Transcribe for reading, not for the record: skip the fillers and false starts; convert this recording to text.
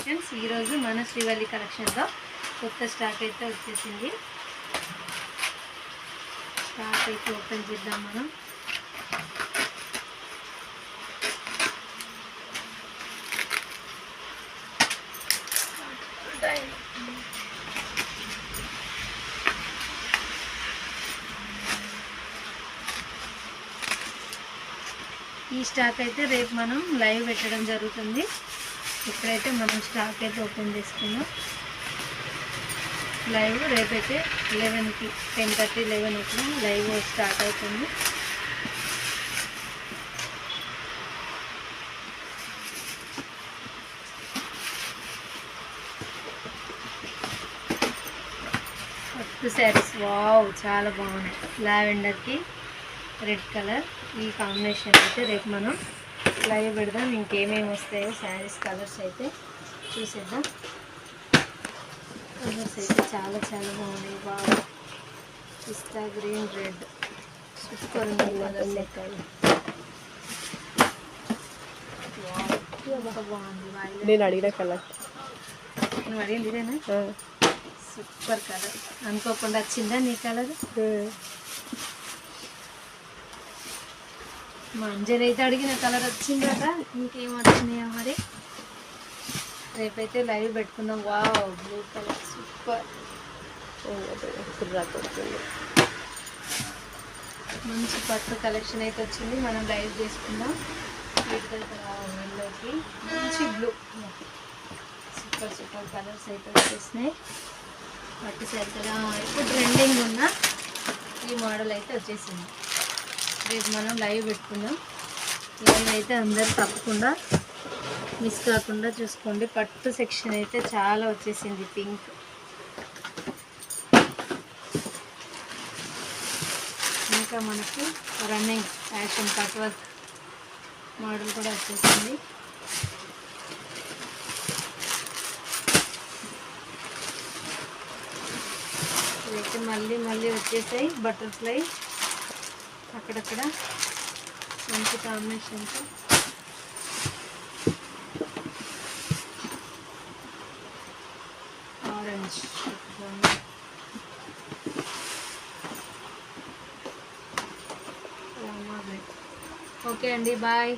Collections. ఈరోజు మన శ్రీవల్లి కలెక్షన్లో కొత్త స్టాక్ అయితే వచ్చేసింది. స్టాక్ అయితే ఓపెన్ చేద్దాం మనం. ఈ స్టాక్ అయితే రేపు మనం లైవ్ పెట్టడం జరుగుతుంది. ఇప్పుడైతే మనం స్టాక్ అయితే ఓపెన్ చేసుకున్నాం. లైవ్ రేపైతే 11కి 10:30 11 అట్లా లైవ్ స్టార్ట్ అవుతుంది. పట్టు శారీస్ వావ్ చాలా బాగున్నాయి. లావెండర్కి రెడ్ కలర్ ఈ కాంబినేషన్ అయితే రేపు మనం లైవ్ పెడదాం. ఇంకేమేమి వస్తాయో శారీస్ కలర్స్ అయితే చూసేద్దాం. కలర్స్ అయితే చాలా చాలా బాగున్నాయి. బాగా పిస్తా గ్రీన్ రెడ్ సూపర్ ఉంది కలర్స్ అయితే. బాగుంది. నేను అడిగిన కలర్ నువ్వు అడిగింది ఇదేనా? Super colour. అనుకోకుండా వచ్చిందా నీ కలర్? మా అంజలి అయితే అడిగిన కలర్ వచ్చిందట. ఇంకేం వచ్చినాయో మరి. రేపైతే లైవ్ పెట్టుకుందాం. Wow blue colour super. మంచి పట్టు కలెక్షన్ అయితే వచ్చింది. మనం లైవ్ చేసుకుందాం. వీటిలోకి మంచి బ్లూ సూపర్ సూపర్ కలర్స్ అయితే వచ్చేసినాయి. పట్టు సరిగ్గా ఇప్పుడు ట్రెండింగ్ ఉన్న ఈ మోడల్ అయితే వచ్చేసింది. రేపు మనం లైవ్ పెట్టుకుందాం. లైవ్ అయితే అందరు తప్పకుండా మిస్ కాకుండా చూసుకోండి. పట్టు సెక్షన్ అయితే చాలా వచ్చేసింది. పింక్ ఇంకా మనకి running fashion cut work model కూడా వచ్చేసింది. ఇదైతే మళ్ళీ వచ్చేసాయి. బటర్ఫ్లై అక్కడక్కడ మంచి కాంబినేషన్తో ఆరెంజ్. ఓకే అండి, బాయ్.